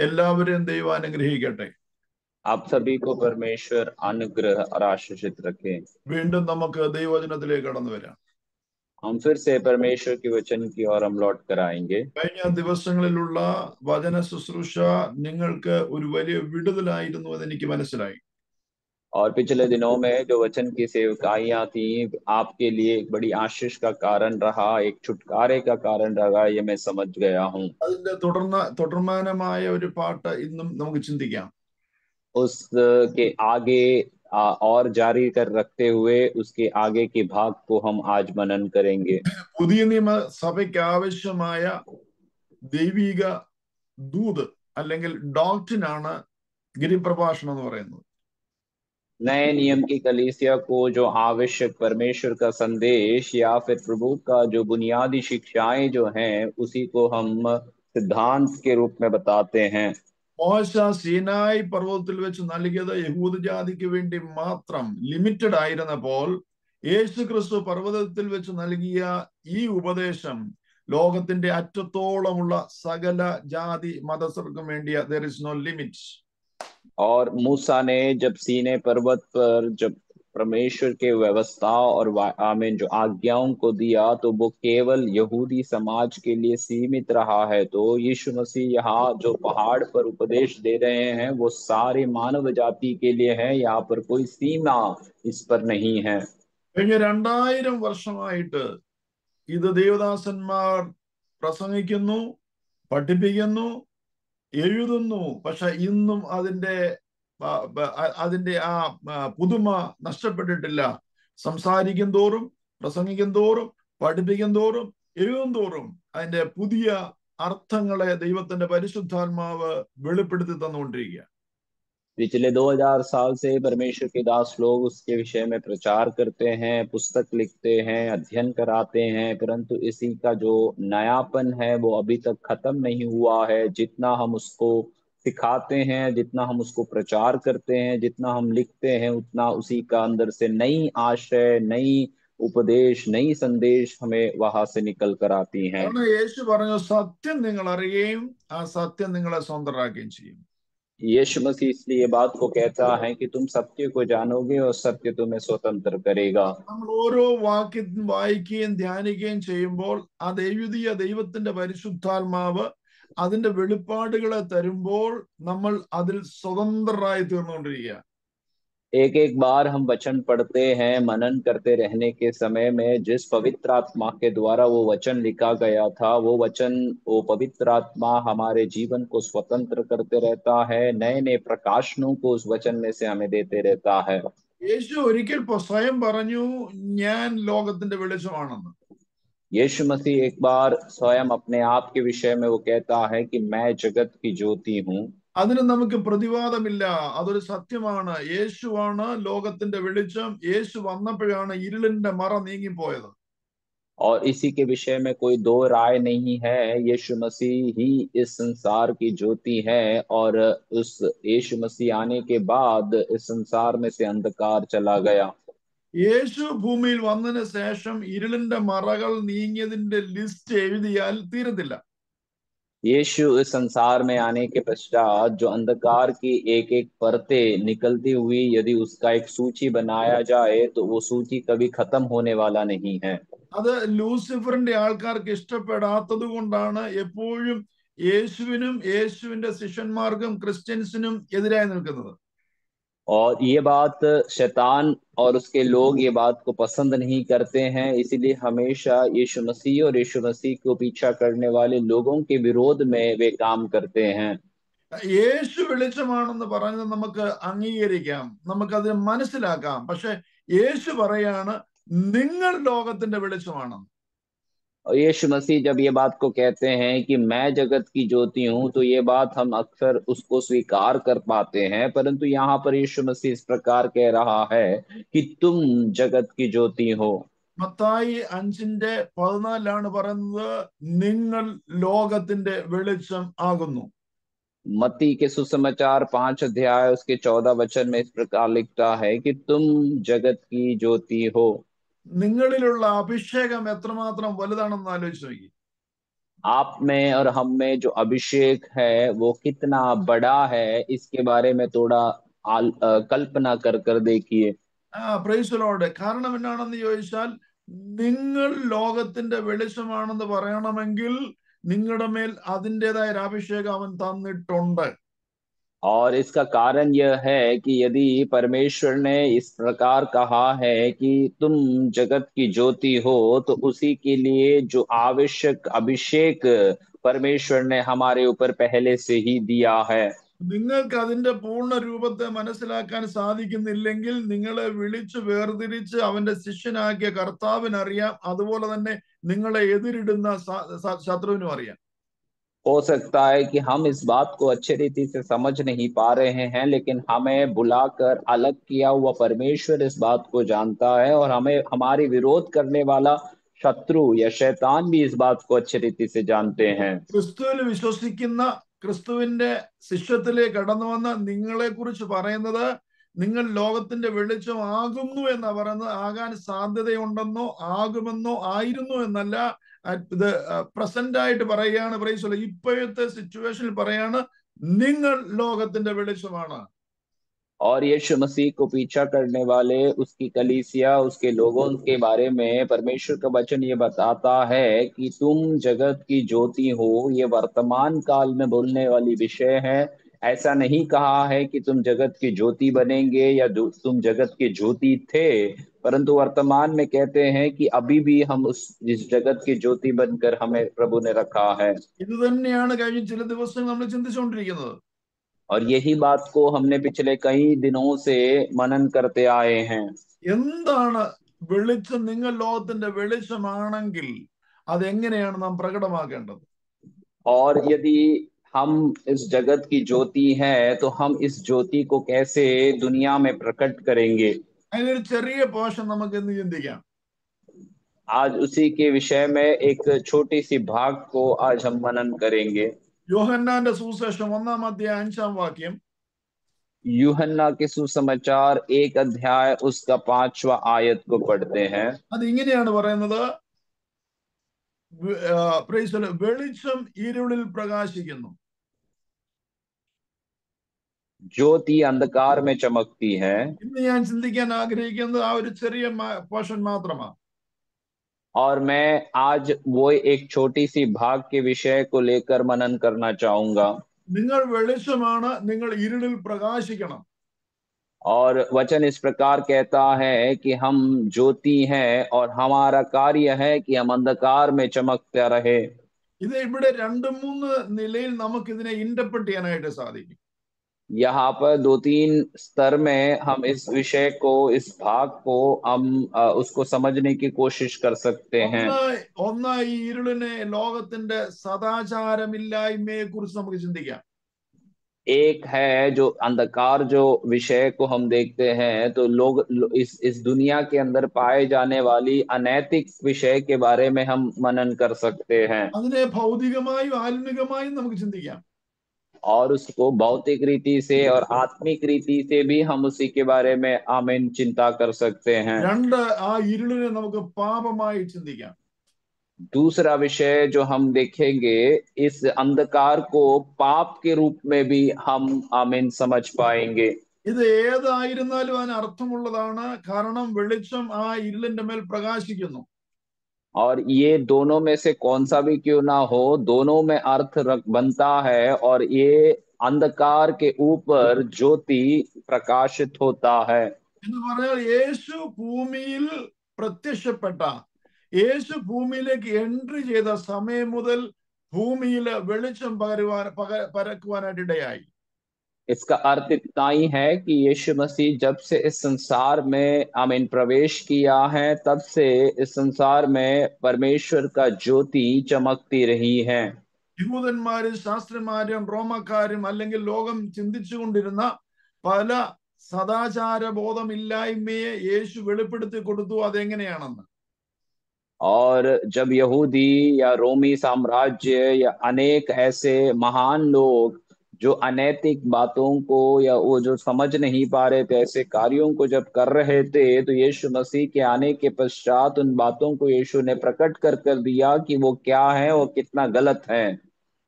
എല്ലാവരെയും ദൈവം അനുഗ്രഹിക്കട്ടെ. आप सभी को परमेश्वर अनुग्रह और आशीषित रखे। വീണ്ടും നമുക്ക് ദൈവവചനത്തിലേക്ക് കടന്നു വരാം. हम फिर से परमेश्वर के वचन की ओर हम लौट कर आएंगे। കഴിഞ്ഞ ദിവസങ്ങളിലുള്ള വചന ശുശ്രൂഷ നിങ്ങൾക്ക് ഒരു വലിയ വിടുതലായിരുന്നു എന്ന് എനിക്ക് മനസ്സിലായി. और पिछले दिनों में जो वचन की सेवकाइयां थी आपके लिए एक बड़ी आशीष का कारण रहा, एक छुटकारे का कारण रहा, ये मैं समझ गया हूँ। അതിന്റെ തുടർമാനമായ ഒരു പാട്ട് ഇന്നും നമുക്ക് ചിന്തിക്കാം. उसके आगे और जारी कर रखते हुए उसके आगे के भाग को हम आज मनन करेंगे। പുതിയ നിയമ സഭയ്ക്ക് ആവശ്യമായ ദൈവിക ദൂത് അല്ലെങ്കിൽ ഡോക്ട്രിനാണ് ഗിരിപ്രഭാഷണം എന്ന് പറയുന്നത്. नए नियम की कलीसिया को जो आवश्यक परमेश्वर का संदेश या फिर प्रभु का जो बुनियादी शिक्षाएं जो हैं उसी को हम सिद्धांत के रूप में बताते हैं। മോശ സീനായി പർവ്വതത്തിൽ വെച്ച് നൽകിയത് യഹൂദ ജാതിക്ക് വേണ്ടി മാത്രം ലിമിറ്റഡ് ആയിരുന്നപ്പോൾ യേശു ക്രിസ്തു പർവ്വതത്തിൽ വെച്ച് നൽകിയ ഈ ഉപദേശം ലോകത്തിന്റെ അറ്റത്തോളമുള്ള സകല ജാതി മതസ്ഥർക്കും വേണ്ടിയ there is no limit. और मूसा ने जब सीने पर्वत पर जब परमेश्वर के व्यवस्था और आमीन जो आज्ञाओं को दिया तो वो केवल यहूदी समाज के लिए सीमित रहा है। तो यीशु मसीह यहाँ जो पहाड़ पर उपदेश दे रहे हैं वो सारे मानव जाति के लिए है, यहाँ पर कोई सीमा इस पर नहीं है। കഴിഞ്ഞ 2000 വർഷമായിട്ട് ഇത് ദേവദാസന്മാർ പ്രസംഗിക്കുന്നു, പഠിപ്പിക്കുന്നു, എഴുതുന്നു. പക്ഷെ ഇന്നും അതിന്റെ പുതുമ നഷ്ടപ്പെട്ടിട്ടില്ല. സംസാരിക്കും തോറും, പ്രസംഗിക്കും തോറും, പഠിപ്പിക്കും തോറും, എഴുതും തോറും അതിന്റെ പുതിയ അർത്ഥങ്ങളെ ദൈവത്തിന്റെ പരിശുദ്ധാത്മാവ് വെളിപ്പെടുത്തി തന്നുകൊണ്ടിരിക്കുക. पिछले 2000 साल से परमेश्वर के दास लोग उसके विषय में प्रचार करते हैं, पुस्तक लिखते हैं, अध्ययन कराते हैं, परंतु इसी का जो नयापन है वो अभी तक खत्म नहीं हुआ है। जितना हम उसको सिखाते हैं, जितना हम उसको प्रचार करते हैं, जितना हम लिखते हैं, उतना उसी का अंदर से नई आशय, नई उपदेश, नई संदेश हमें वहां से निकल कर आती हैं। കാരണം യേശു പറഞ്ഞു, സത്യം നിങ്ങൾ അറിയുകയും ആ സത്യം നിങ്ങളെ സ്വന്തമാക്കുകയും ചെയ്യും. यीशु मसीह इसलिए ये बात को कहता है कि तुम सत्य को जानोगे और सत्य तुम्हें स्वतंत्र करेगा। നമ്മൾ ഓരോ വാക്യം വായിക്കുകയും ധ്യാനിക്കുകയും ചെയ്യുമ്പോൾ ആ ദൈവത്തിന്റെ പരിശുദ്ധാത്മാവ് അതിന്റെ വെളിപ്പാടുകളെ തരുമ്പോൾ നമ്മൾ അതിൽ സ്വതന്ത്രരായി തീർന്നുകൊണ്ടിരിക്കുക. एक एक बार हम वचन पढ़ते हैं, मनन करते रहने के समय में जिस पवित्र आत्मा के द्वारा वो वचन लिखा गया था वो वचन, वो पवित्र आत्मा हमारे जीवन को स्वतंत्र करते रहता है, नए नए प्रकाशनों को उस वचन में से हमें देते रहता है। യേശു ഒരിക്കൽ സ്വയം പറഞ്ഞു, ഞാൻ ലോകത്തിന്റെ വെളിച്ചമാണെന്ന്. यीशु मसीह एक बार स्वयं अपने आप के विषय में वो कहता है कि मैं जगत की ज्योति हूँ। അതിന് നമുക്ക് പ്രതിവാദമില്ല, അതൊരു സത്യമാണ്. യേശുവാണ് ലോകത്തിന്റെ വെളിച്ചം. യേശു വന്നപ്പോഴാണ് ഇരുളിന്റെ മറ നീങ്ങിപ്പോയത്. और इसी के विषय में कोई दो राय नहीं है, यीशु मसीह ही इस संसार की ज्योति है और उस यीशु मसीह आने के बाद इस संसार में से अंधकार चला गया। യേശു ഭൂമിയിൽ വന്നതിന് ശേഷം ഇരുളിന്റെ മറകൾ നീങ്ങിയതിന്റെ ലിസ്റ്റ് എഴുതിയാൽ തീരത്തില്ല. यीशु इस संसार में आने के पश्चात जो अंधकार की एक एक परतें निकलती हुई यदि उसका एक सूची बनाया जाए तो वो सूची कभी खत्म होने वाला नहीं है। അത് ലൂസിഫറിന്റെ ആൾക്കാർക്ക് ഇഷ്ടപ്പെടാത്തത് കൊണ്ടാണ് എപ്പോഴും യേശുവിനും യേശുവിന്റെ ശിഷ്യന്മാർക്കും ക്രിസ്ത്യൻസിനും എതിരായി നിൽക്കുന്നത്. और ये बात शैतान और उसके लोग ये बात को पसंद नहीं करते हैं, इसीलिए हमेशा यीशु मसीह और यीशु मसीह को पीछा करने वाले लोगों के विरोध में वे काम करते हैं। യേശു വെളിച്ചമാണെന്ന് പറഞ്ഞത് നമുക്ക് അംഗീകരിക്കാം, നമുക്കത് മനസ്സിലാക്കാം. പക്ഷെ യേശു പറയാണ്, നിങ്ങൾ ലോകത്തിന്റെ വെളിച്ചമാണെന്ന്. और यीशु मसीह जब ये बात को कहते हैं कि मैं जगत की ज्योति हूं तो ये बात हम अक्सर उसको स्वीकार कर पाते हैं, परंतु यहाँ पर यीशु मसीह इस प्रकार कह रहा है कि तुम जगत की ज्योति हो। മത്തായി 5:14 പറയുന്നത്, നിങ്ങൾ ലോകത്തിന്റെ വെളിച്ചം ആകുന്നു. मत्ती के सुसमाचार 5 अध्याय उसके 14 वचन में इस प्रकार लिखता है कि तुम जगत की ज्योति हो। നിങ്ങളിലുള്ള അഭിഷേകം എത്രമാത്രം വലുതാണെന്ന് ആലോചിച്ച് നോക്കി. आप में और हम में जो अभिषेक है वो कितना बड़ा है, इसके बारे में थोड़ा कल्पना कर कर देखिए। Praise Lord. കാരണം എന്നാണെന്ന് ചോദിച്ചാൽ, നിങ്ങൾ ലോകത്തിന്റെ വെളിച്ചമാണെന്ന് പറയണമെങ്കിൽ നിങ്ങളുടെ മേൽ അതിൻ്റെതായ ഒരു അഭിഷേകം അവൻ തന്നിട്ടുണ്ട്. और इसका कारण यह है कि यदि परमेश्वर ने इस प्रकार कहा है कि तुम जगत की ज्योति हो, तो उसी के लिए जो आवश्यक अभिषेक परमेश्वर ने हमारे ऊपर पहले से ही दिया है। നിങ്ങൾക്ക് അതിന്റെ പൂർണ്ണ രൂപത്തെ മനസ്സിലാക്കാൻ സാധിക്കുന്നില്ലെങ്കിൽ നിങ്ങളെ വിളിച്ച് വേർതിരിച്ച് അവന്റെ ശിഷ്യനാക്കിയ കർത്താവിനറിയാം, അതുപോലെ തന്നെ നിങ്ങളെ എതിരിടുന്ന ശത്രുവിനും അറിയാം. हो सकता है कि हम इस बात को अच्छे रीति से समझ नहीं पा रहे हैं, लेकिन हमें बुलाकर अलग किया हुआ परमेश्वर इस बात को जानता है, और हमें हमारी विरोध करने वाला शत्रु या शैतान भी इस बात को अच्छे रीति से जानते हैं। ക്രിസ്തുവിൽ വിശ്വസിക്കുന്ന, ക്രിസ്തുവിന്റെ ശിഷ്യത്തിലേക്ക് കടന്നു വന്ന നിങ്ങളെ കുറിച്ച് പറയുന്നത്, നിങ്ങൾ ലോകത്തിന്റെ വെളിച്ചം ആകുന്നു എന്നാ പറയുന്നത്. ആകാൻ സാധ്യതയുണ്ടെന്നോ ആകുമെന്നോ ആയിരുന്നു എന്നല്ല, ഇത് പ്രസന്റ് ആയിട്ട് പറയുകയാണ്. പ്രൈസ്, ഇപ്പോഴത്തെ സിറ്റുവേഷനിൽ പറയാണ്, നിങ്ങൾ ലോകത്തിന്റെ വെളിച്ചമാണ്. और यीशु मसीह को पीछा करने वाले उसकी कलीसिया, उसके लोगों के बारे में परमेश्वर का वचन ये बताता है कि तुम जगत की ज्योति हो। ये वर्तमान काल में बोलने वाली विषय है। ऐसा नहीं कहा है कि तुम जगत की ज्योति बनेंगे या तुम जगत की ज्योति थे, परंतु वर्तमान में कहते हैं कि अभी भी हम इस जगत की ज्योति बनकर हमें प्रभु ने रखा है। ഇത് തന്നെയാണ് കഴിഞ്ഞ ചില ദിവസം നമ്മൾ ചിന്തിച്ചുകൊണ്ടിരിക്കുന്നത്. और यही बात को हमने पिछले कई दिनों से मनन करते आए हैं। എന്താണ് വെളിച്ചം? നിങ്ങൾ ലോകത്തിന്റെ വെളിച്ചമാണെങ്കിൽ അതെങ്ങനെയാണ് നാം പ്രകടമാക്കേണ്ടത്? और यदि हम इस जगत की ज्योति है, तो हम इस ज्योति को कैसे दुनिया में प्रकट करेंगे? അതിനൊരു ചെറിയ പോർഷൻ നമുക്ക് ഇന്ന് ചിന്തിക്കാം. आज उसी के विषय में एक छोटी सी भाग को आज हम मनन करेंगे। യോഹന്നാന്റെ സുവിശേഷം 1-ാം അധ്യായം 5-ാം വാക്യം. यूहन्ना के सुसमाचार 1 अध्याय उसका 5वां आयत को पढ़ते हैं। അത് ഇങ്ങനെയാണ് പറയുന്നത്, വെളിച്ചം ഇരുളിൽ പ്രകാശിക്കുന്നു. ज्योति अंधकार में चमकती है। ഇന്ന് ഞാൻ ചിന്തിക്കാൻ ആഗ്രഹിക്കുന്നത് ആ ഒരു ചെറിയ പോർഷൻ മാത്രമാണ്. और मैं आज वो एक छोटी सी भाग के विषय को लेकर मनन करना चाहूंगा। നിങ്ങൾ വെളിച്ചമാണ്, നിങ്ങൾ ഇരുളിൽ പ്രകാശിക്കണം. और वचन इस प्रकार कहता है कि हम ज्योति हैं और हमारा कार्य है कि हम अंधकार में चमकते रहे। ഇത് ഇവിടെ 2-3 നിലയിൽ നമുക്ക് ഇതിനെ ഇന്റർപ്രറ്റ് ചെയ്യാനായിട്ട് സാധിക്കും. यहाँ पर 2-3 स्तर में हम इस विषय को, इस भाग को हम उसको समझने की कोशिश कर सकते हैं। ഒന്ന് ഈ ഇരുളിനെ, ലോകത്തിന്റെ സദാചാരമില്ലായ്മയെ കുറിച്ച് നമുക്ക് ചിന്തിക്കാം. एक है जो अंधकार, जो विषय को हम देखते हैं, तो इस दुनिया के अंदर पाए जाने वाली अनैतिक विषय के बारे में हम मनन कर सकते हैं। അതിനെ ഭൗതികമായും ആത്മികമായും നമുക്ക് ചിന്തിക്കാം. और उसको भौतिक रीति से और आत्मिक रीति से भी हम उसी के बारे में आमीन चिंता कर सकते हैं। ആ ഇരുളിനെ നമുക്ക് പാപമായി ചിന്തിക്കാം. दूसरा विषय जो हम देखेंगे, इस अंधकार को पाप के रूप में भी हम आमीन समझ पाएंगे। ഇത് ഏതായിരുന്നാലും അതിന് അർത്ഥമുള്ളതാണ്, കാരണം വെളിച്ചം ആ ഇരുളിന്റെ മേൽ പ്രകാശിക്കുന്നു. और ये दोनों में से कौन सा भी क्यों ना हो, दोनों में अर्थ बनता है, और ये अंधकार के ऊपर ज्योति प्रकाशित होता है। എന്ന് പറഞ്ഞാൽ യേശു ഭൂമിയിൽ പ്രത്യക്ഷപ്പെട്ട, യേശു ഭൂമിയിലേക്ക് എൻട്രി ചെയ്ത സമയം മുതൽ ഭൂമിയിൽ വെളിച്ചം പരക്കുവാനായിട്ട് ഇടയായി. इसका अर्थ इतना ही है कि यीशु मसीह जब से इस संसार में आमीन प्रवेश किया है, तब से इस संसार में परमेश्वर का ज्योति चमकती रही है। യഹൂദന്മാരും ശാസ്ത്രിമാരും റോമക്കാരും അല്ലെങ്കിൽ ലോകം ചിന്തിച്ചുകൊണ്ടിരുന്ന പല സദാചാര ബോധമില്ലായ്മയെ യേശു വെളിപ്പെടുത്തി കൊടുത്തു അതെങ്ങനെയാണെന്ന്. और जब यहूदी या रोमी साम्राज्य या अनेक ऐसे महान लोग जो अनैतिक बातों को या वो जो समझ नहीं पा रहे थे ऐसे कार्यों को जब कर रहे थे, तो यीशु मसीह के आने के पश्चात उन बातों को यीशु ने प्रकट कर दिया कि वो क्या है और कितना गलत है।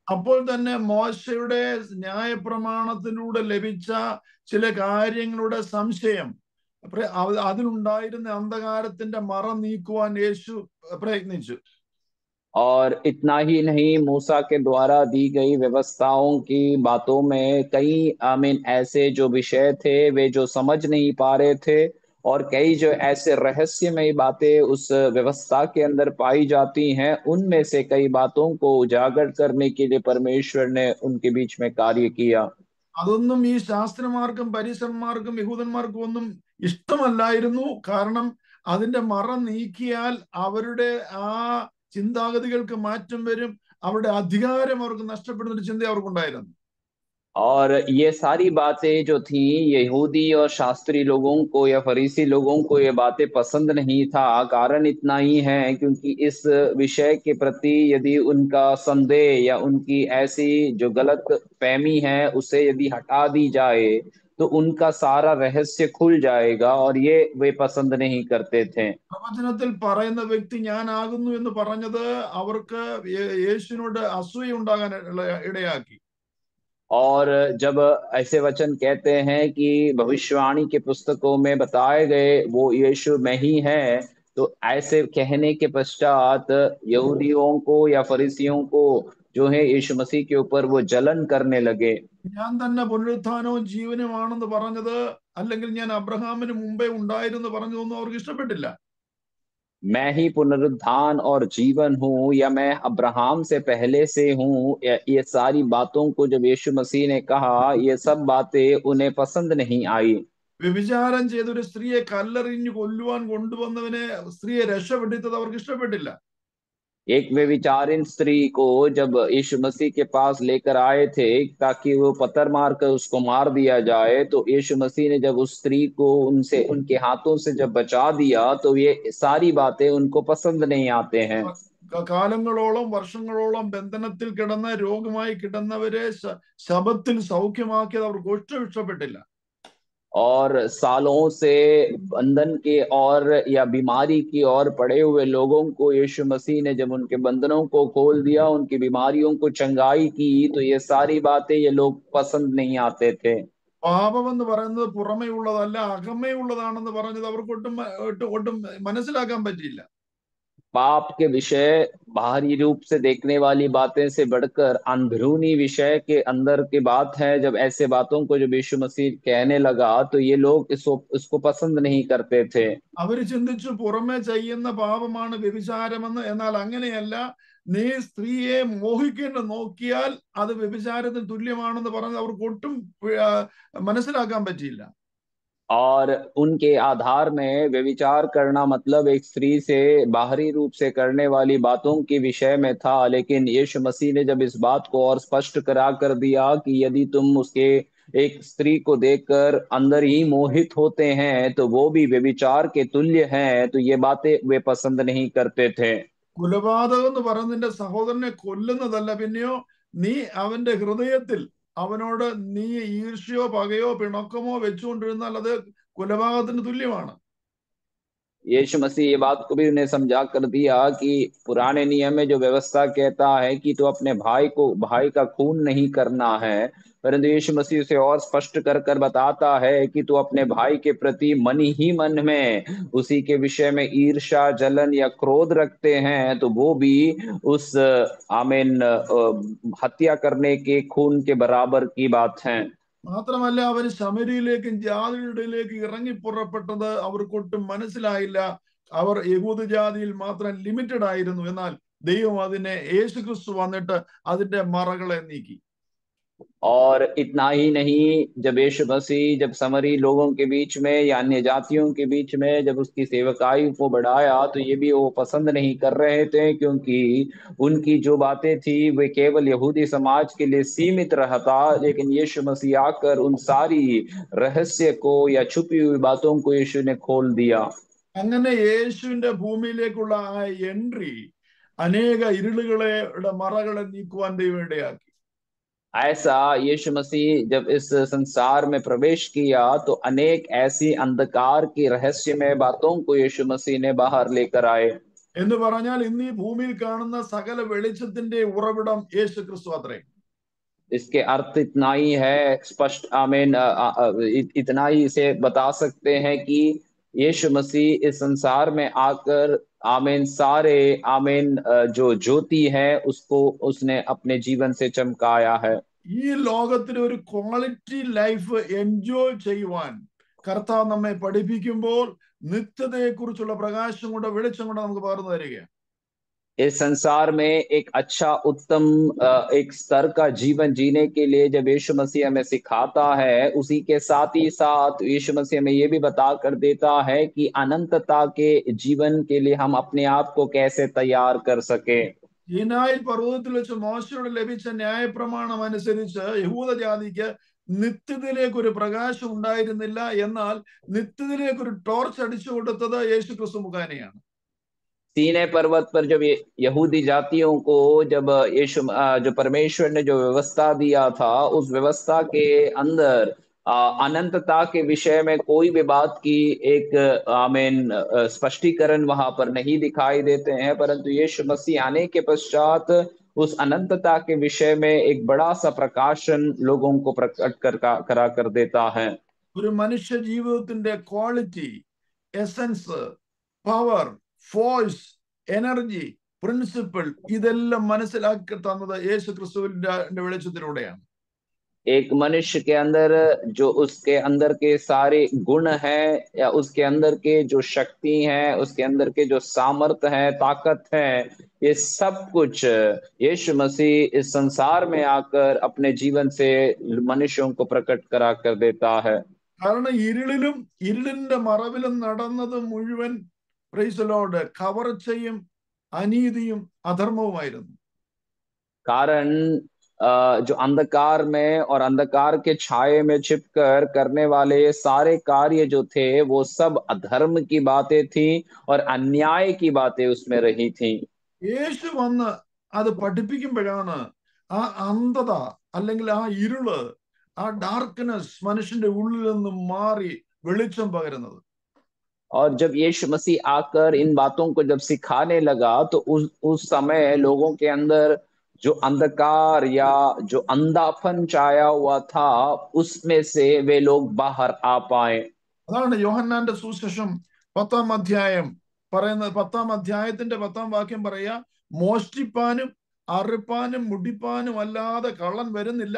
അപ്പോൾ തന്നെ മോശയുടെ ന്യായപ്രമാണത്തിലൂടെ ലഭിച്ച ചില കാര്യങ്ങളുടെ സംശയം അതിലുണ്ടായിരുന്ന അന്ധകാരത്തിന്റെ മറ നീക്കുവാൻ യേശു പ്രയത്നിച്ചു. और इतना ही नहीं, मूसा के द्वारा दी गई व्यवस्थाओं की बातों में कई ऐसे जो विषय थे वे जो समझ नहीं पा रहे थे, और कई जो ऐसे रहस्यमय बातें उस व्यवस्था के अंदर पाई जाती हैं, उनमें से कई बातों को उजागर करने के लिए परमेश्वर ने उनके बीच में कार्य किया। അതൊന്നും ഈ ശാസ്ത്രന്മാർക്കും പരീശന്മാർക്കും യഹൂദന്മാർക്കും ഒന്നും ഇഷ്ടമല്ലായിരുന്നു. കാരണം അതിന്റെ മറ നീക്കിയാൽ അവരുടെ ആ ചിന്താഗതികൾക്ക് മാറ്റം വരും, അവരുടെ അധികാരം അവർക്ക് നഷ്ടപ്പെടുന്ന ഒരു ചിന്ത അവർക്കുണ്ടായിരുന്നു. और ये सारी बातें जो थी, यहूदी और शास्त्री लोगों को या फरीसी लोगों को ये बातें पसंद नहीं था। कारण इतना ही है क्योंकि इस विषय के प्रति यदि उनका संदेह या उनकी ऐसी जो गलत फहमी है उसे यदि हटा दी जाए, तो उनका सारा रहस्य खुल जाएगा, और ये वे पसंद नहीं करते थे। പ്രവചനത്തിൽ പറയുന്ന വ്യക്തി ഞാനാകുന്നു എന്ന് പറഞ്ഞത് അവർക്ക് യേശുവിനോട് അസൂയ ഉണ്ടാകാൻ ഇടയാക്കി. और जब ऐसे वचन कहते हैं कि भविष्यवाणी के पुस्तकों में बताए गए वो यीशु में ही है, तो ऐसे कहने के पश्चात यहूदियों को या फरीसियों को जो है यीशु मसीह के ऊपर वो जलन करने लगे। ഞാൻ തന്നെ പുനരുത്ഥാനവും ജീവനുമാണെന്ന് പറഞ്ഞത്, അല്ലെങ്കിൽ ഞാൻ അബ്രഹാമിന് മുമ്പേ ഉണ്ടായിരുന്നു പറഞ്ഞതൊന്നും അവർക്ക് ഇഷ്ടപ്പെട്ടില്ല. मैं ही पुनरुत्थान और जीवन हूँ, या मैं अब्राहम से पहले से हूँ, ये सारी बातों को जब यीशु मसीह ने कहा, ये सब बातें उन्हें पसंद नहीं आई। വ്യഭിചാരം ചെയ്ത ഒരു സ്ത്രീയെ കല്ലെറിഞ്ഞു കൊല്ലുവാൻ കൊണ്ടുവന്നവനെ സ്ത്രീയെ രക്ഷപ്പെടുത്തത് അവർക്ക് ഇഷ്ടപ്പെട്ടില്ല. एक व्यभिचारिणी स्त्री को जब यीशु मसीह के पास लेकर आए थे ताकि वो पत्थर मार कर उसको मार दिया जाए, तो यीशु मसीह ने जब उस स्त्री को उनसे उनके हाथों से जब बचा दिया, तो ये सारी बातें उनको पसंद नहीं आते हैं। കാലങ്ങളോളം വർഷങ്ങളോളം ബന്ധനത്തിൽ കിടന്ന രോഗമായി കിടന്നവരെ ശബത്തിൽ സൗഖ്യമാക്കിയത് അവർക്ക് ഒട്ടും ഇഷ്ടപ്പെട്ടില്ല. और सालों से बंधन के और या बीमारी की और पड़े हुए लोगों को यीशु मसीह ने जब उनके बंधनों को खोल दिया, उनकी बीमारियों को चंगाई की, तो ये सारी बातें ये लोग पसंद नहीं आते थे। പാപമെന്ന് പറയുന്നത് പുറമേ ഉള്ളതല്ല അകമേ ഉള്ളതാണെന്ന് പറഞ്ഞത് അവർക്ക് ഒട്ടും മനസ്സിലാക്കാൻ പറ്റിയില്ല. पाप के विषय बाहरी रूप से देखने वाली बातें से बढ़कर अंदरूनी विषय के अंदर की बात है। जब ऐसे बातों को जब यीशु मसीह कहने लगा, तो ये लोग इसको पसंद नहीं करते थे। അവർ ചിന്തിച്ചു പുറമേ ചെയ്യുന്ന പാപമാണ് വ്യഭിചാരമെന്ന്. എന്നാൽ അങ്ങനെയല്ല, നീ സ്ത്രീയെ മോഹിക്കേണ്ട നോക്കിയാൽ അത് വ്യഭിചാരത്തിന് തുല്യമാണെന്ന് പറഞ്ഞത് അവർക്ക് ഒട്ടും മനസ്സിലാക്കാൻ പറ്റിയില്ല. और उनके आधार में व्यभिचार करना मतलब एक स्त्री से बाहरी रूप से करने वाली बातों के विषय में था। लेकिन यीशु मसीह ने जब इस बात को और स्पष्ट करा कर दिया कि यदि तुम उसके एक स्त्री को देखकर अंदर ही मोहित होते हैं, तो वो भी व्यभिचार के तुल्य हैं, तो ये बातें वे पसंद नहीं करते थे। കൊലപാതകം എന്ന് പറയുന്നത് നിന്റെ സഹോദരനെ കൊല്ലുന്നതല്ല, പിന്നെയോ നീ അവന്റെ ഹൃദയത്തിൽ അവനോട് നീ ഈർഷ്യോ പകയോ പിണക്കമോ വെച്ചുകൊണ്ടിരുന്നാൽ അത് കൊലപാതകത്തിന് തുല്യമാണ്. यीशु मसीह ये बात को भी उन्हें समझा कर दिया कि पुराने नियम में जो व्यवस्था कहता है कि तो अपने भाई का खून नहीं करना है, परंतु यीशु मसीह उसे और स्पष्ट कर बताता है कि तू अपने भाई के प्रति मन ही मन में उसी के विषय में ईर्ष्या, जलन या क्रोध रखते हैं, तो वो भी उस हत्या करने के खून के बराबर की बात है। മാത്രമല്ല അവർ ശമരിയിലേക്കും ജാതികളിലേക്ക് ഇറങ്ങി പുറപ്പെട്ടത് അവർക്കൊട്ടും മനസ്സിലായില്ല. അവർ യഹൂദ ജാതിയിൽ മാത്രം ലിമിറ്റഡ് ആയിരുന്നു. എന്നാൽ ദൈവം അതിനെ യേശുക്രിസ്തു വന്നിട്ട് അതിന്റെ മറകളെ നീക്കി. और इतना ही नहीं, जब यीशु मसीह जब समरी लोगों के बीच में या अन्य जातियों के बीच में जब उसकी सेवकाई को बढ़ाया, तो ये भी वो पसंद नहीं कर रहे थे, क्योंकि उनकी जो बातें थी वे केवल यहूदी समाज के लिए सीमित रहता। लेकिन यीशु मसीह आकर उन सारी रहस्य को या छुपी हुई बातों को यीशु ने खोल दिया। അങ്ങനെ യേശുവിന്റെ ഭൂമിയിലേക്കുള്ള ആ എൻട്രി അനേക ഇരുളുകളെ മറകളെ നീക്കുവാൻ ദൈവം ഇടയാക്കി. ऐसा यीशु मसीह जब इस संसार में प्रवेश किया तो अनेक ऐसी अंधकार की रहस्यमय बातों को यीशु मसीह ने बाहर लेकर आए। എന്ന് പറഞ്ഞാൽ ഇന്ന് ഈ ഭൂമിയിൽ കാണുന്ന സകല വെളിച്ചത്തിന്റെ ഉറവിടം യേശു ക്രിസ്തു അത്രേ. इसके अर्थ इतना ही है स्पष्ट, आमीन, इतना ही इसे बता सकते हैं कि यीशु मसीह इस संसार में आकर, आमीन, सारे, आमीन, जो ज्योति है उसको उसने अपने जीवन से चमकाया है। ഈ ലോകത്തിൽ ഒരു ക്വാളിറ്റി ലൈഫ് എൻജോയ് ചെയ്യുവാൻ കർത്താവ് നമ്മെ പഠിപ്പിക്കുമ്പോൾ നിത്യതയെക്കുറിച്ചുള്ള പ്രകാശം കൊണ്ട് വെളിച്ചം കൊണ്ട് നമുക്ക് പകർന്നു തരികയാണ്. इस संसार में एक अच्छा उत्तम एक स्तर का जीवन जीने के लिए जब यीशु मसीह हमें सिखाता है, उसी के साथ ही साथ यीशु मसीह हमें ये भी बता कर देता है कि अनंतता के जीवन के लिए हम अपने आप को कैसे तैयार कर सके। സീനായി പർവ്വതത്തിൽ വെച്ച് മോശയോട് ലഭിച്ച ന്യായപ്രമാണം അനുസരിച്ച് യഹൂദ ജാതിക്ക് നിത്യതയിലേക്ക് ഒരു പ്രകാശം ഉണ്ടായിരുന്നില്ല. എന്നാൽ നിത്യതയിലേക്ക് ഒരു ടോർച്ച് അടിച്ചു കൊടുത്തത് യേശു ക്രിസ്തു മുഖാനെയാണ്. सीनै पर्वत पर जब यहूदी जातियों को जब जो परमेश्वर ने जो व्यवस्था दिया था, उस व्यवस्था के अंदर अनंतता के विषय में कोई भी बात की एक, आमीन, स्पष्टीकरण वहां पर नहीं दिखाई देते हैं, परंतु यीशु मसीह आने के पश्चात उस अनंतता के विषय में एक बड़ा सा प्रकाशन लोगों को प्रकट करा कर देता है। ഒരു മനുഷ്യ ജീവിതത്തിന്റെ quality, essence, power, force, energy, principle ഇതെല്ലാം മനസ്സിലാക്കി തന്നത് യേശു ക്രിസ്തുവിന്റെ വെളിച്ചത്തിലൂടെയാണ്. एक मनुष्य के अंदर जो उसके अंदर के सारे गुण हैं, या उसके अंदर के जो शक्ति हैं, उसके अंदर के जो सामर्थ्य है, ताकत है, ये सब कुछ यीशु मसीह इस संसार में आकर अपने जीवन से मनुष्यों को प्रकट करा कर देता है। കാരണം ഇരുളിന്റെ മറവിലും നടന്നത് മുഴുവൻ, പ്രൈസ് ദി ലോർഡ്, കവർച്ചയും അനീതിയും അധർമ്മവുമായിരുന്നു. कारण जो अंधकार में और अंधकार के छाये में छिपकर करने वाले ये सारे कार्य जो थे, वो सब अधर्म की बातें थी और अन्याय की बातें उसमें रही थी। യേശു വന്ന് അത് പഠിപ്പിക്കുമ്പോഴാണ് ആ അന്ധത അല്ലെങ്കിൽ ആ ഇരുള്, ആ ഡാർക്ക്നെസ് മനുഷ്യന്റെ ഉള്ളിൽ നിന്നും മാറി വെളിച്ചം പകരുന്നത്. और जब यीशु मसीह आकर इन बातों को जब सिखाने लगा तो उस समय लोगों के अंदर जो अंधकार या जो अंधापन छाया हुआ था, उसमें से वे लोग बाहर आ पाए। അതാണ് യോഹന്നാന്റെ സുവിശേഷം 10-ാം അധ്യായം പറയുന്നത്. 10-ാം അധ്യായത്തിന്റെ 10-ാം വാക്യം പറയാ, മോഷ്ടിപ്പാനും അറുപ്പാനും മുടിപ്പാനും അല്ലാതെ കള്ളൻ വരുന്നില്ല,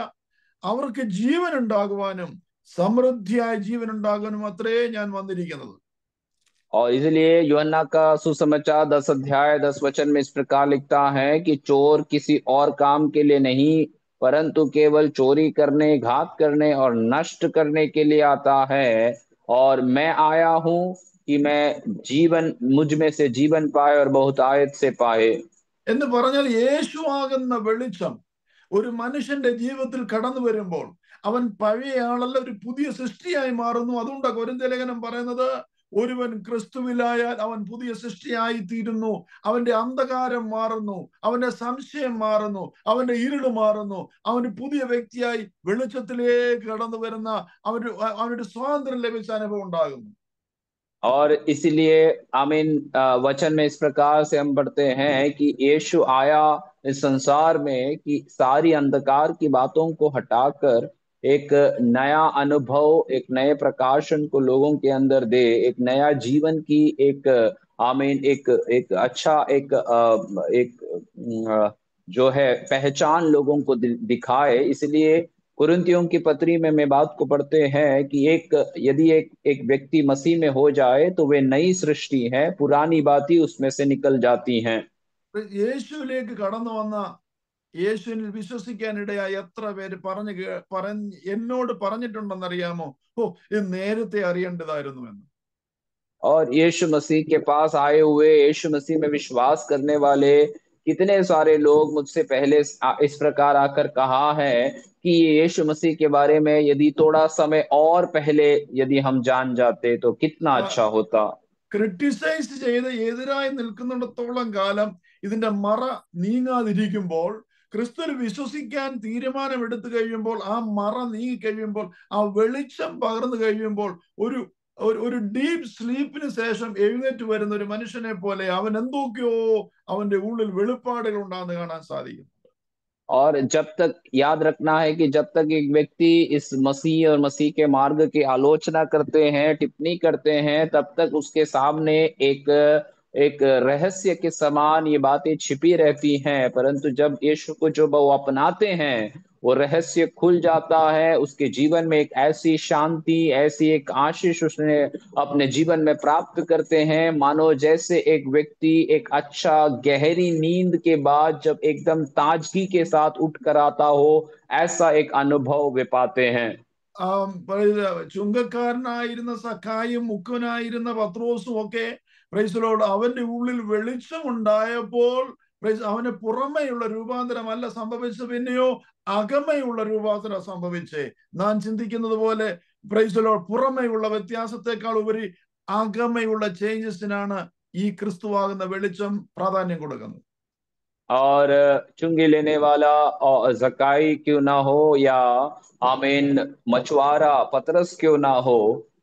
അവർക്ക് ജീവൻ ഉണ്ടാകുവാനും സമൃദ്ധിയായ ജീവൻ ഉണ്ടാകുവാനും അത്രേ ഞാൻ വന്നിരിക്കുന്നത്. और इसलिए यूहन्ना का सुसमाचार 10 अध्याय 10 वचन में इस प्रकार लिखता है कि चोर किसी और काम के लिए नहीं, परंतु केवल चोरी करने, घात करने और नष्ट करने के लिए आता है, और मैं आया हूं कि मैं जीवन, मुझ में से जीवन पाए और बहुतायत से पाए। എന്ന് പറഞ്ഞാൽ യേശു ആകുന്ന വെളിച്ചം ഒരു മനുഷ്യന്റെ ജീവിതത്തിൽ കടന്നു വരുമ്പോൾ അവൻ പഴയ ആളല്ല, ഒരു പുതിയ സൃഷ്ടിയായി മാറുന്നു. അതുകൊണ്ടാണ് കൊരിന്ത്യർ ലേഖനം പറയുന്നത്, ഒരുവൻ ക്രിസ്തുവിലായാൽ അവൻ പുതിയ സൃഷ്ടിയായി തീരുന്നു. അവന്റെ അന്ധകാരം മാറുന്നു, അവന്റെ സംശയം മാറുന്നു, അവന്റെ ഇരുള് മാറുന്നു, അവന് പുതിയ വ്യക്തിയായി വെളിച്ചത്തിലേക്ക് കടന്നു വരുന്ന അവനൊരു സ്വാതന്ത്ര്യം ലഭിച്ച അനുഭവം ഉണ്ടാകുന്നു. और इसीलिए, आमीन, वचन में इस प्रकार से हम पढ़ते हैं कि यीशु आया इस संसार में कि सारी अंधकार की बातों को हटाकर एक नया अनुभव, एक नए प्रकाशन को लोगों के अंदर दे, एक नया जीवन की एक, आमीन, एक अच्छा एक जो है पहचान लोगों को दिखाए। इसलिए कुरिन्थियों की पत्री में बात को पढ़ते हैं कि यदि एक व्यक्ति मसीह में हो जाए तो वे नई सृष्टि है, पुरानी बातें उसमें से निकल जाती हैं। യേശുവിലേക്ക് കടന്നു വന്ന, യേശുവിൽ വിശ്വസിക്കാനിടയായ എത്ര പേര് എന്നോട് പറഞ്ഞിട്ടുണ്ടെന്നറിയാമോ, ഓ ഇത് നേരത്തെ അറിയേണ്ടതായിരുന്നു എന്ന്. और यीशु मसीह के पास आए हुए, यीशु मसीह में विश्वास करने वाले कितने सारे लोग मुझसे पहले इस प्रकार आकर कहा है कि यीशु मसीह के बारे में यदि थोड़ा समय और पहले यदि हम जान जाते तो कितना अच्छा होता। ക്രിട്ടിസൈസ് ചെയ്ത് എതിരായി നിൽക്കുന്നിടത്തോളം കാലം ഇതിന്റെ മറ നീങ്ങാതിരിക്കുമ്പോൾ ക്രിസ്തുവിൽ വിശ്വസിക്കാൻ തീരുമാനമെടുത്തു കഴിയുമ്പോൾ, ആ മറ നീങ്ങി കഴിയുമ്പോൾ, ആ വെളിച്ചം പകർന്നു കഴിയുമ്പോൾ, ഒരു ഡീപ് സ്ലീപ്പിന് ശേഷം എഴുന്നേറ്റ് വരുന്ന ഒരു മനുഷ്യനെ പോലെ അവൻ എന്തൊക്കെയോ അവന്റെ ഉള്ളിൽ വെളിപ്പാടുകൾ ഉണ്ടാകുന്ന കാണാൻ സാധിക്കും. और जब तक याद रखना है कि जब तक एक व्यक्ति इस मसीह और मसीह के मार्ग की आलोचना करते हैं, टिप्पणी करते हैं, तब तक उसके सामने एक एक रहस्य के समान ये बातें छिपी रहती हैं। परंतु जब यीशु को जब वो अपनाते हैं, वो रहस्य खुल जाता है। उसके जीवन में एक ऐसी शांति, ऐसी एक आशीष उसने अपने जीवन में प्राप्त करते हैं, मानो जैसे एक व्यक्ति एक अच्छा गहरी नींद के बाद जब एकदम ताजगी के साथ उठ कर आता हो, ऐसा एक अनुभव वे पाते हैं। ചുങ്കക്കാരനായിരുന്ന സഖായും മുക്കുവനായിരുന്ന പത്രോസും ഒക്കെ പ്രൈസ് ലോർഡ് അവന്റെ ഉള്ളിൽ വെളിച്ചം ഉണ്ടായപ്പോൾ അവന് പുറമെയുള്ള രൂപാന്തരമല്ല സംഭവിച്ചത്, പിന്നെയോ അകമയുള്ള രൂപാന്തരം സംഭവിച്ചേ. നാം ചിന്തിക്കുന്നത് പോലെ പ്രൈസ് ലോർഡ് പുറമെയുള്ള വ്യത്യാസത്തെക്കാൾ ഉപരി അകമയുള്ള ചേഞ്ചസിനാണ് ഈ ക്രിസ്തുവാകുന്ന വെളിച്ചം പ്രാധാന്യം കൊടുക്കുന്നത്. और चुंगी लेने वाला और जकाई क्यों ना हो, या आमीन मछुआरा पतरस क्यों ना हो,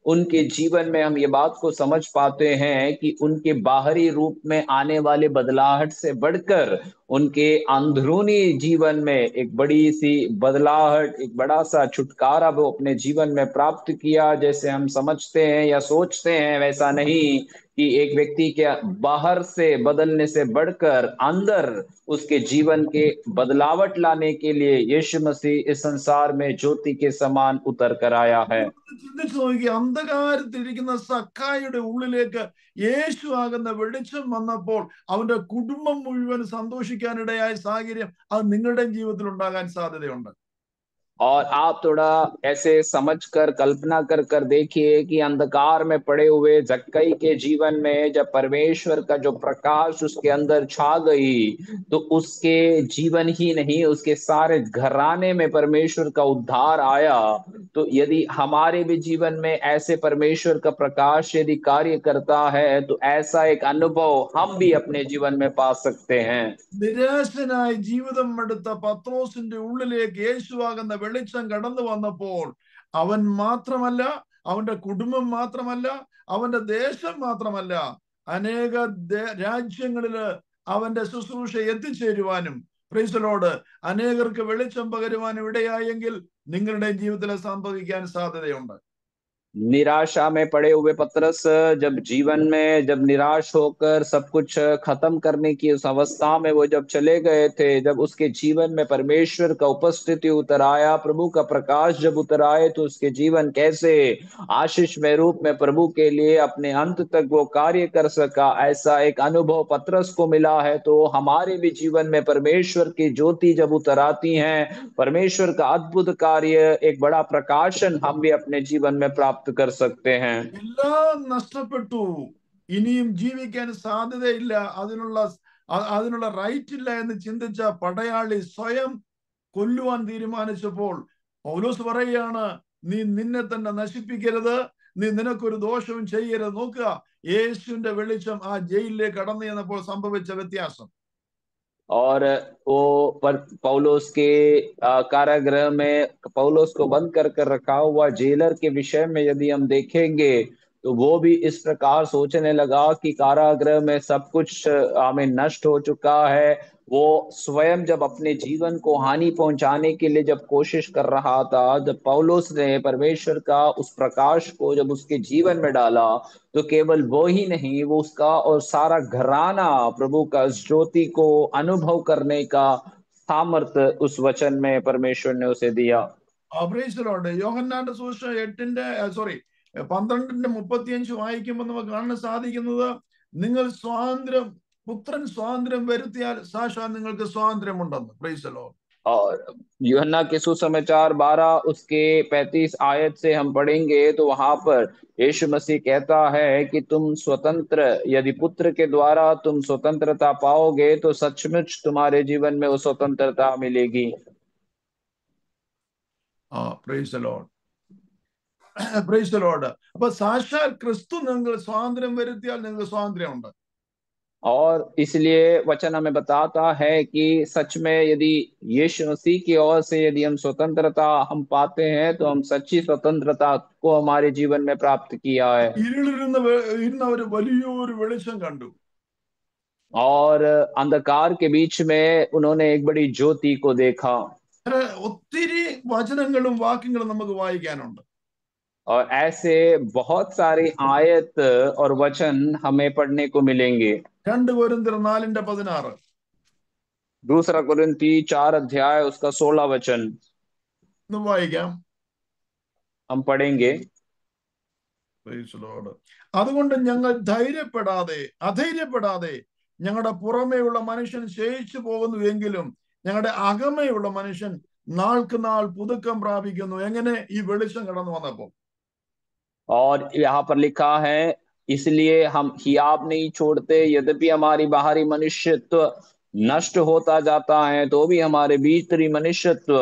उनके जीवन में हम ये बात को समझ पाते हैं कि उनके बाहरी रूप में आने वाले बदलाहट से बढ़कर उनके अंदरूनी जीवन में एक बड़ी सी बदलाहट, एक बड़ा सा छुटकारा वो अपने जीवन में प्राप्त किया। जैसे हम समझते हैं या सोचते हैं, वैसा नहीं कि एक व्यक्ति के बाहर से बदलने से बढ़कर अंदर उसके जीवन के बदलावट लाने के लिए यीशु मसीह इस संसार में ज्योति के समान उतर कर आया है। ചിന്തിച്ചു നോക്കി, അന്ധകാരത്തിലിരിക്കുന്ന സക്കായിയുടെ ഉള്ളിലേക്ക് യേശു ആകുന്ന വെളിച്ചം വന്നപ്പോൾ അവന്റെ കുടുംബം മുഴുവൻ സന്തോഷിക്കാനിടയായ സാഹചര്യം അത് നിങ്ങളുടെ ജീവിതത്തിൽ ഉണ്ടാകാൻ സാധ്യതയുണ്ട്. और आप थोड़ा ऐसे समझकर कल्पना कर कर देखिए कि अंधकार में पड़े हुए जक्कई के जीवन में जब परमेश्वर का जो प्रकाश उसके अंदर छा गई, तो उसके जीवन ही नहीं, उसके सारे घराने में परमेश्वर का उद्धार आया। तो यदि हमारे भी जीवन में ऐसे परमेश्वर का प्रकाश यदि कार्य करता है, तो ऐसा एक अनुभव हम भी अपने जीवन में पा सकते हैं। നിരാശനായി ജീവിതം എടുത്ത പത്രോസിന്റെ ഉള്ളിലേക്ക് യേശുവാകുന്ന വെളിച്ചം കടന്നു വന്നപ്പോൾ അവൻ മാത്രമല്ല, അവന്റെ കുടുംബം മാത്രമല്ല, അവന്റെ ദേശം മാത്രമല്ല, അനേക രാജ്യങ്ങളില് അവന്റെ ശുശ്രൂഷ എത്തിച്ചേരുവാനും പ്രൈസ് ദി ലോർഡ് അനേകർക്ക് വെളിച്ചം പകരുവാനും ഇടയായെങ്കിൽ നിങ്ങളുടെ ജീവിതത്തിൽ സംഭവിക്കാൻ സാധ്യതയുണ്ട്. निराशा में पड़े हुए पतरस जब जीवन में जब निराश होकर सब कुछ खत्म करने की उस अवस्था में वो जब चले गए थे, जब उसके जीवन में परमेश्वर का उपस्थिति उतर आया, प्रभु का प्रकाश जब उतर आए, तो उसके जीवन कैसे आशीष में रूप में प्रभु के लिए अपने अंत तक वो कार्य कर सका, ऐसा एक अनुभव पतरस को मिला है। तो हमारे भी जीवन में परमेश्वर की ज्योति जब उतर आती है, परमेश्वर का अद्भुत कार्य, एक बड़ा प्रकाशन हम भी अपने जीवन में प्राप्त कर सकते हैं। എല്ലാം നഷ്ടപ്പെട്ടു, ഇനിയും ജീവിക്കാൻ സാധ്യതയില്ല, അതിനുള്ള റൈറ്റ് ഇല്ല എന്ന് ചിന്തിച്ച പടയാളി സ്വയം കൊല്ലുവാൻ തീരുമാനിച്ചപ്പോൾ പൗലോസ് പറയുകയാണ്, നീ നിന്നെ തന്നെ നശിപ്പിക്കരുത്, നീ നിനക്കൊരു ദോഷവും ചെയ്യരുത്. നോക്കുക, യേശുവിന്റെ വെളിച്ചം ആ ജയിലിലേക്ക് കടന്നു ചെന്നപ്പോൾ സംഭവിച്ച വ്യത്യാസം. और वो पौलुस के कारागृह में पौलुस को बंद कर रखा हुआ जेलर के विषय में यदि हम देखेंगे, तो वो भी इस प्रकार सोचने लगा कि कारागृह में सब कुछ हमें नष्ट हो चुका है। वो स्वयं जब अपने जीवन को हानि पहुंचाने के लिए जब कोशिश कर रहा था, जब पौलुस ने परमेश्वर का उस प्रकाश को जब उसके जीवन में डाला, तो केवल वो ही नहीं, वो उसका और सारा घराना प्रभु का उस ज्योति को अनुभव करने का सामर्थ्य उस वचन में परमेश्वर ने उसे दिया। യോഹന്നാന്റെ സുവിശേഷം 12:35 വായിക്കുമ്പോൾ നമുക്ക് കാണാൻ സാധിക്കുന്നത്, നിങ്ങൾ സ്വാതന്ത്ര്യം, പുത്രൻ സ്വാതന്ത്ര്യം വരുത്തിയാൽ സാക്ഷാൽ നിങ്ങൾക്ക് സ്വാതന്ത്ര്യമുണ്ടെന്ന്. Praise the Lord. और यूहन्ना के सुसमाचार 12 उसके 35 आयत से हम पढ़ेंगे, तो वहां पर यीशु मसीह कहता है कि तुम स्वतंत्र, यदि पुत्र के द्वारा तुम स्वतंत्रता पाओगे, तो सचमुच तुम्हारे जीवन में वो स्वतंत्रता मिलेगी। Praise the Lord. Praise the Lord. അപ്പൊ സാക്ഷാൽ ക്രിസ്തു നിങ്ങൾ സ്വാതന്ത്ര്യം വരുത്തിയാൽ നിങ്ങൾക്ക് സ്വാതന്ത്ര്യമുണ്ട്. और इसलिए वचन हमें बताता है कि सच में यदि यीशु मसीह की ओर से यदि हम स्वतंत्रता हम पाते हैं तो हम सच्ची स्वतंत्रता को हमारे जीवन में प्राप्त किया है। ഇരുന്ന ഒരു വലിയൊരു വെളിച്ചം കണ്ടു. और अंधकार के बीच में उन्होंने एक बड़ी ज्योति को देखा। ഒത്തിരി വചനങ്ങളും വാക്യങ്ങളും നമുക്ക് വായിക്കാനുണ്ട്. और ऐसे बहुत सारे आयत और वचन हमें पढ़ने को मिलेंगे। 2 കൊരിന്ത്യർ 4:16 दूसरा कुरिन्थी 4 अध्याय उसका 16 वचन ഒന്ന് വായിക്കാം. हम पढ़ेंगे। Praise the Lord. അതുകൊണ്ട് ഞങ്ങൾ അധൈര്യപ്പെടാതെ ഞങ്ങളുടെ പുറമേയുള്ള മനുഷ്യൻ ക്ഷയിച്ചു പോകുന്നുവെങ്കിലും ഞങ്ങളുടെ അകമയുള്ള മനുഷ്യൻ നാൾക്ക് നാൾ പുതുക്കം പ്രാപിക്കുന്നു. എങ്ങനെ? ഈ വെളിച്ചം കടന്നു വന്നപ്പോൾ. और यहाँ पर लिखा है, इसलिए हम हियाव नहीं छोड़ते, यद्यपि हमारी बाहरी मनुष्यत्व नष्ट होता जाता है तो भी हमारे भीतरी मनुष्यत्व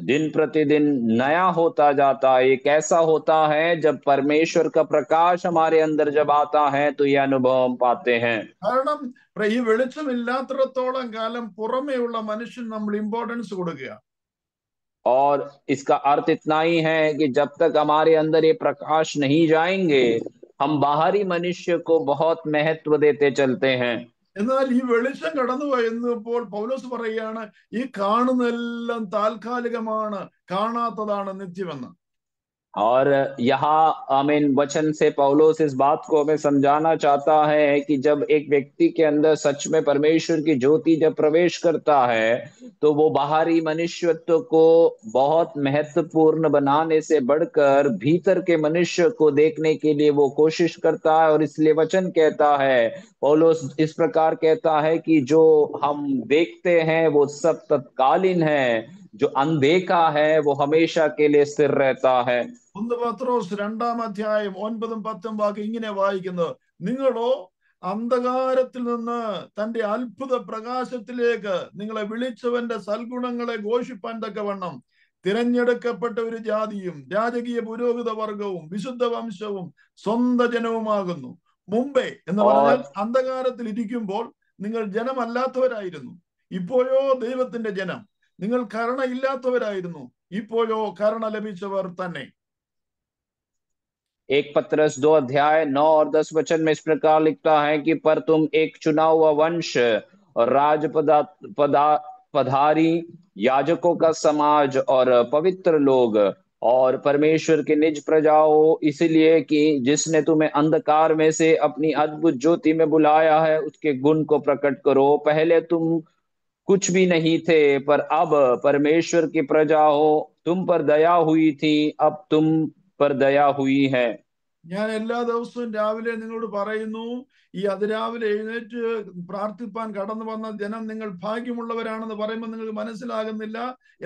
दिन प्रतिदिन नया होता जाता है। ये कैसा होता है? जब परमेश्वर का प्रकाश हमारे अंदर जब आता है तो ये अनुभव हम पाते हैं। കാരണം ഈ വെളിച്ചമില്ലാത്തിടത്തോളം കാലം പുറമേയുള്ള മനുഷ്യൻ നമ്മൾ ഇമ്പോർട്ടൻസ് കൊടുക്കുക. और इसका अर्थ इतना ही है कि जब तक हमारे अंदर ये प्रकाश नहीं जाएंगे हम बाहरी मनुष्य को बहुत महत्व देते चलते हैं। എന്നാൽ ഈ വെളിച്ചം കടന്നു എന്നപ്പോൾ പൗലോസ് പറയുകയാണ്, ഈ കാണുന്നതെല്ലാം താൽക്കാലികമാണ്, കാണാത്തതാണ് നിത്യമെന്ന്. और यहाँ आमीन वचन से पौलुस इस बात को हमें समझाना चाहता है कि जब एक व्यक्ति के अंदर सच में परमेश्वर की ज्योति जब प्रवेश करता है तो वो बाहरी मनुष्यत्व को बहुत महत्वपूर्ण बनाने से बढ़कर भीतर के मनुष्य को देखने के लिए वो कोशिश करता है। और इसलिए वचन कहता है, पौलुस इस प्रकार कहता है कि जो हम देखते हैं वो सब तत्कालीन है, जो अनदेखा है वो हमेशा के लिए स्थिर रहता है। 1 പത്രോസ് 2:9-10 ഇങ്ങനെ വായിക്കുന്നത്, നിങ്ങളോ അന്ധകാരത്തിൽ നിന്ന് തന്റെ അത്ഭുത പ്രകാശത്തിലേക്ക് നിങ്ങളെ വിളിച്ചവന്റെ സൽഗുണങ്ങളെ ഘോഷിപ്പാൻ തക്കവണ്ണം തിരഞ്ഞെടുക്കപ്പെട്ട ഒരു ജാതിയും രാജകീയ പുരോഹിത വർഗവും വിശുദ്ധ വംശവും സ്വന്ത ജനവുമാകുന്നു. മുമ്പേ എന്ന് പറഞ്ഞാൽ അന്ധകാരത്തിൽ ഇരിക്കുമ്പോൾ നിങ്ങൾ ജനമല്ലാത്തവരായിരുന്നു, ഇപ്പോഴോ ദൈവത്തിന്റെ ജനം. നിങ്ങൾ കരുണയില്ലാത്തവരായിരുന്നു, ഇപ്പോഴോ കരുണ ലഭിച്ചവർ തന്നെ. 1 पत्रस 2 अध्याय 9 और 10 वचन में इस प्रकार लिखता है कि पर तुम एक चुना हुआ वंश और पधारी याजकों का समाज और पवित्र लोग और परमेश्वर के निज प्रजा हो, इसलिए कि जिसने तुम्हें अंधकार में से अपनी अद्भुत ज्योति में बुलाया है उसके गुण को प्रकट करो। पहले तुम कुछ भी नहीं थे पर अब परमेश्वर की प्रजा हो, तुम पर दया हुई थी, अब तुम पर दया हुई है। ഞാൻ എല്ലാ ദിവസവും രാവിലെ നിങ്ങളോട് പറയുന്നു, ഈ അതിരാവിലെ എഴുന്നേറ്റ് പ്രാർത്ഥിപ്പാൻ കടന്നു വന്ന ജനം നിങ്ങൾ ഭാഗ്യമുള്ളവരാണെന്ന് പറയുമ്പോൾ നിങ്ങൾക്ക് മനസ്സിലാകുന്നില്ല.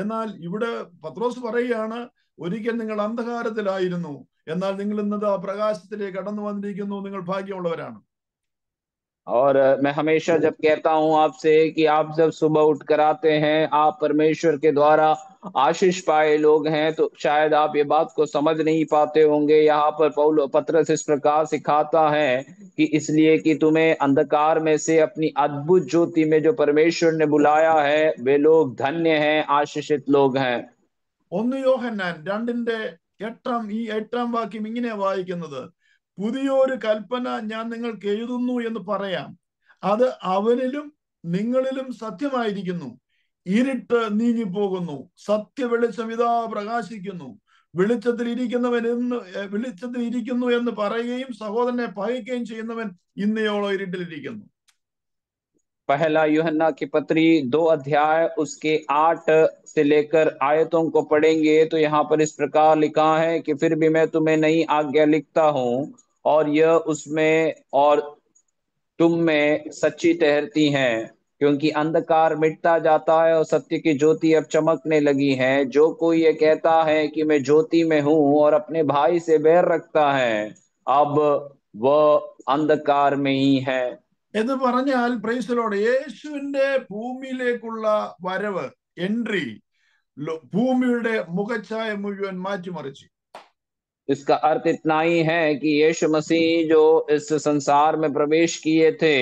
എന്നാൽ ഇവിടെ പത്രോസ് പറയുകയാണ്, ഒരിക്കൽ നിങ്ങൾ അന്ധകാരത്തിലായിരുന്നു, എന്നാൽ നിങ്ങൾ ഇന്നത് ആ പ്രകാശത്തിലേക്ക് കടന്നു വന്നിരിക്കുന്നു, നിങ്ങൾ ഭാഗ്യമുള്ളവരാണ്. और मैं हमेशा जब कहता हूं आपसे कि आप जब सुबह उठकर आते हैं आप परमेश्वर के द्वारा आशीष पाए लोग हैं, तो शायद आप ये बात को समझ नहीं पाते होंगे। यहाँ पर पौल पत्रस इस प्रकार सिखाता है कि इसलिए कि तुम्हें अंधकार में से अपनी अद्भुत ज्योति में जो परमेश्वर ने बुलाया है वे लोग धन्य हैं, आशीषित लोग हैं। 1 യോഹന്നാൻ 2:8 വാക്യം ഇങ്ങനെ വായിക്കുന്നത്, പുതിയൊരു കൽപ്പന ഞാൻ നിങ്ങൾക്ക് എഴുതുന്നു എന്ന് പറയാം, അത് അവനിലും നിങ്ങളിലും സത്യമായിരിക്കുന്നു. ഇരുട്ട് നീങ്ങിപ്പോകുന്നു, സത്യ വെളിച്ചം ഇതാ പ്രകാശിക്കുന്നു. വെളിച്ചത്തിൽ ഇരിക്കുന്നു എന്ന് പറയുകയും സഹോദരനെ പകയ്ക്കുകയും ചെയ്യുന്നവൻ ഇന്നയോളം ഇരുട്ടിലിരിക്കുന്നു. पहला यूहन्ना की पत्री 2 अध्याय उसके 8 से लेकर आयतों को पढ़ेंगे तो यहाँ पर इस प्रकार लिखा है कि फिर भी मैं तुम्हें नई आज्ञा लिखता हूँ और यह उसमें और तुम में सच्ची ठहरती हैं, क्योंकि अंधकार मिटता जाता है और सत्य की ज्योति अब चमकने लगी है। जो कोई ये कहता है कि मैं ज्योति में हूँ और अपने भाई से बैर रखता है अब वह अंधकार में ही है। എന്ന് പറഞ്ഞാൽ പ്രൈസ് ദി ലോർഡ്, യേശുവിന്റെ ഭൂമിയിലേക്കുള്ള വരവ്, എൻട്രി, ഭൂമിയുടെ മുഖച്ഛായ മുഴുവൻ മാറ്റിമറിച്ചു. इसका अर्थ इतना ही है कि यीशु मसीह जो इस संसार में प्रवेश किए थे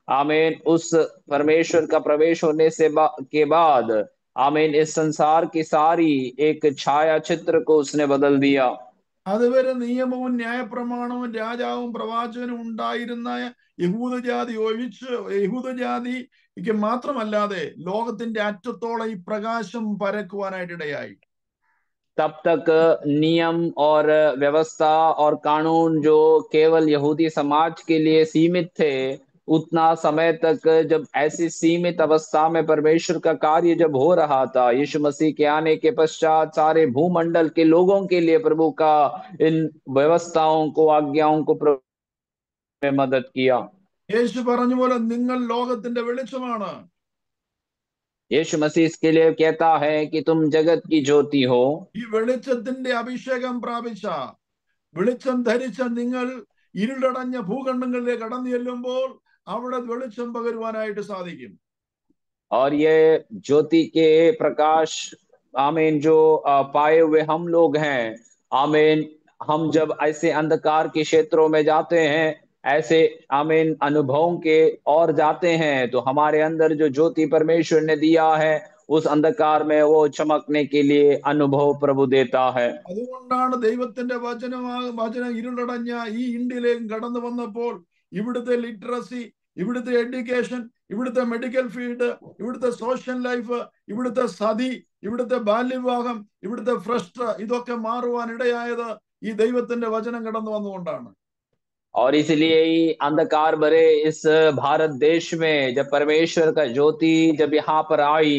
आमीन, उस परमेश्वर का प्रवेश होने के बाद आमीन, इस संसार की सारी एक छाया चित्र को उसने बदल दिया। അതുവരെ നിയമവും ന്യായപ്രമാണവും രാജാവും പ്രവാചകനും ഉണ്ടായിരുന്ന യഹൂദജാതി ഒഴിച്ച് യഹൂദജാതിക്ക് മാത്രമല്ലാതെ ലോകത്തിന്റെ അറ്റത്തോളം ഈ പ്രകാശം പരക്കുവാനായിട്ടിടയായി. तब तक नियम और व्यवस्था और कानून जो केवल यहूदी समाज के लिए सीमित थे, उतना समय तक जब ऐसी सीमित अवस्था में परमेश्वर का कार्य जब हो रहा था, यीशु मसीह के आने के पश्चात सारे भूमंडल के लोगों के लिए प्रभु का इन व्यवस्थाओं को, आज्ञाओं को प्रभु ने मदद किया। യേശു പറഞ്ഞ പോലെ നിങ്ങൾ ലോകത്തിന്റെ വെളിച്ചമാണ്. यीशु मसीह इसके लिए कहता है कि तुम जगत की ज्योति हो। ഈ വെളിച്ചത്തിന്റെ അഭിഷേകം പ്രാപിച്ച വെളിച്ചം ധരിച്ച നിങ്ങൾ ഇരുളടഞ്ഞ ഭൂഖണ്ഡങ്ങളിലേക്ക് കടന്നു ചെല്ലുമ്പോൾ അവിടെ വെളിച്ചം പകരുവാനായിട്ട് സാധിക്കും. और ये ज्योति के प्रकाश आमीन जो पाए हुए हम लोग हैं, आमीन, हम जब ऐसे अंधकार के क्षेत्रों में जाते हैं, ऐसे आमीन अनुभवों के और जाते हैं, तो हमारे अंदर जो ज्योति परमेश्वर ने दिया है, उस अंधकार में वो चमकने के लिए अनुभव प्रभु देता है। അതുകൊണ്ടാണ് ദൈവത്തിന്റെ വചനം ഇരുളടഞ്ഞ ഈ ഇന്ത്യയിലേക്ക് കടന്നു വന്നപ്പോൾ ഇവിടുത്തെ ലിറ്ററസി, ഇവിടുത്തെ എഡ്യൂക്കേഷൻ, ഇവിടുത്തെ മെഡിക്കൽ ഫീൽഡ്, ഇവിടുത്തെ സോഷ്യൽ ലൈഫ്, ഇവിടുത്തെ സതി, ഇവിടുത്തെ ബാല്യവിവാഹം, ഇവിടുത്തെ ഭ്രഷ്ട് ഇതൊക്കെ മാറുവാൻ ഇടയായത് ഈ ദൈവത്തിന്റെ വചനം കടന്നു വന്നുകൊണ്ടാണ്. और इसलिए ही अंधकार भरे इस भारत देश में जब परमेश्वर का ज्योति जब यहाँ पर आई,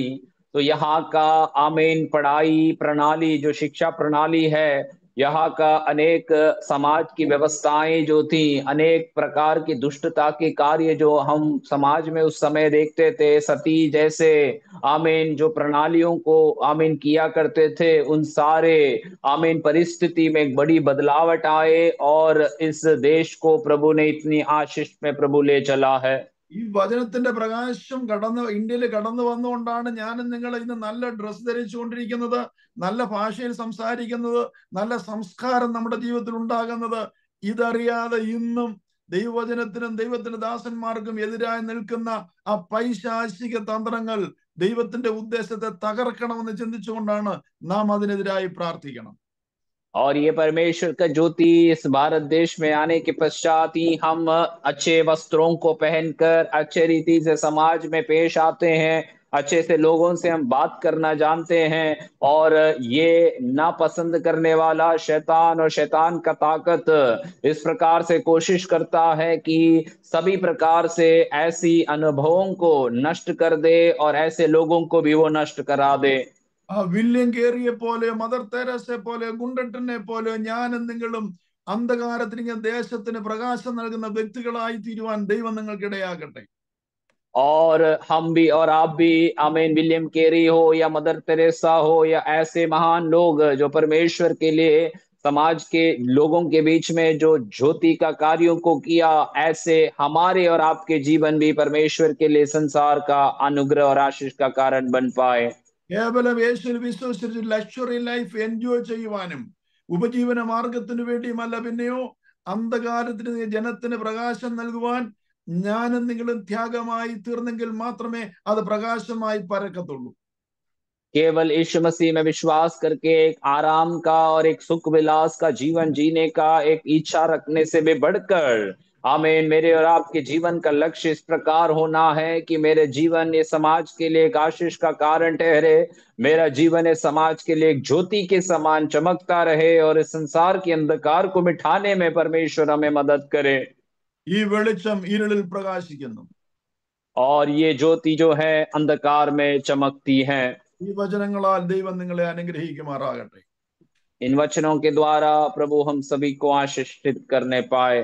तो यहाँ का आमीन पढ़ाई प्रणाली जो शिक्षा प्रणाली है, यहाँ का अनेक समाज की व्यवस्थाएं जो थी, अनेक प्रकार की दुष्टता के कार्य जो हम समाज में उस समय देखते थे, सती जैसे आमीन जो प्रणालियों को आमीन किया करते थे, उन सारे आमीन परिस्थिति में एक बड़ी बदलावट आए और इस देश को प्रभु ने इतनी आशीष में प्रभु ले चला है। ഈ വചനത്തിന്റെ പ്രകാശം ഇന്ത്യയിൽ കടന്നു വന്നുകൊണ്ടാണ് ഞാനും നിങ്ങൾ ഇന്ന് നല്ല ഡ്രസ്സ് ധരിച്ചുകൊണ്ടിരിക്കുന്നത്, നല്ല ഭാഷയിൽ സംസാരിക്കുന്നത്, നല്ല സംസ്കാരം നമ്മുടെ ജീവിതത്തിൽ ഉണ്ടാകുന്നത്. ഇതറിയാതെ ഇന്നും ദൈവവചനത്തിനും ദൈവത്തിന്റെ ദാസന്മാർക്കും എതിരായി നിൽക്കുന്ന ആ പൈശാചിക തന്ത്രങ്ങൾ ദൈവത്തിന്റെ ഉദ്ദേശത്തെ തകർക്കണമെന്ന് ചിന്തിച്ചുകൊണ്ടാണ് നാം അതിനെതിരായി പ്രാർത്ഥിക്കണം. और ये परमेश्वर का ज्योति इस भारत देश में आने के पश्चात ही हम अच्छे वस्त्रों को पहनकर अच्छे रीति से समाज में पेश आते हैं, अच्छे से लोगों से हम बात करना जानते हैं। और ये नापसंद करने वाला शैतान और शैतान का ताकत इस प्रकार से कोशिश करता है कि सभी प्रकार से ऐसी अनुभवों को नष्ट कर दे और ऐसे लोगों को भी वो नष्ट करा दे। വില്യം കേറിയെ പോലെയോ മദർ തെരേസയെ പോലെയോ ഗുണ്ടട്ടനെ പോലെയോ ഞാനും നിങ്ങളും അന്ധകാരത്തിന് ദേശത്തിന് പ്രകാശം നൽകുന്ന വ്യക്തികളായി തീരുവാൻ ദൈവം നിങ്ങൾക്കിടയാകട്ടെ. और हम भी और आप भी आमीन विलियम केरी हो या मदर तेरेसा हो या ऐसे महान लोग जो परमेश्वर के लिए समाज के लोगों के बीच में जो ज्योति का कार्यों को किया, ऐसे हमारे और आपके जीवन भी परमेश्वर के लिए संसार का अनुग्रह और आशीष का कारण बन पाए। കേവലം യേശുവിൽ വിശ്വസിച്ച് ലക്ഷറി ലൈഫ് എൻജോയ് ചെയ്യുവാനും ഉപജീവന മാർഗത്തിനു വേണ്ടിയുമല്ല, പിന്നെയോ അന്ധകാരത്തിന് ജനത്തിന് പ്രകാശം നൽകുവാൻ ഞാനും നിങ്ങളും ത്യാഗമായി തീർന്നെങ്കിൽ മാത്രമേ അത് പ്രകാശമായി പരക്കത്തുള്ളൂ. केवल यीशु मसीह में विश्वास करके एक आराम का और एक सुख विलास का जीवन जीने का एक इच्छा रखने से भी बढ़कर आमीन मेरे और आपके जीवन का लक्ष्य इस प्रकार होना है कि मेरे जीवन ये समाज के लिए एक आशीष का कारण ठहरे, मेरा जीवन ये समाज के लिए एक ज्योति के समान चमकता रहे और इस संसार के अंधकार को मिटाने में परमेश्वर हमें मदद करे। ഈ വെളിച്ചം ഇരുളിൽ പ്രകാശിക്കുന്നു. और ये ज्योति जो है अंधकार में चमकती है। ഈ വചനങ്ങളാൽ ദൈവം നിങ്ങളെ അനുഗ്രഹിക്കുമാറാകട്ടെ. इन वचनों के द्वारा प्रभु हम सभी को आशीषित करने पाए।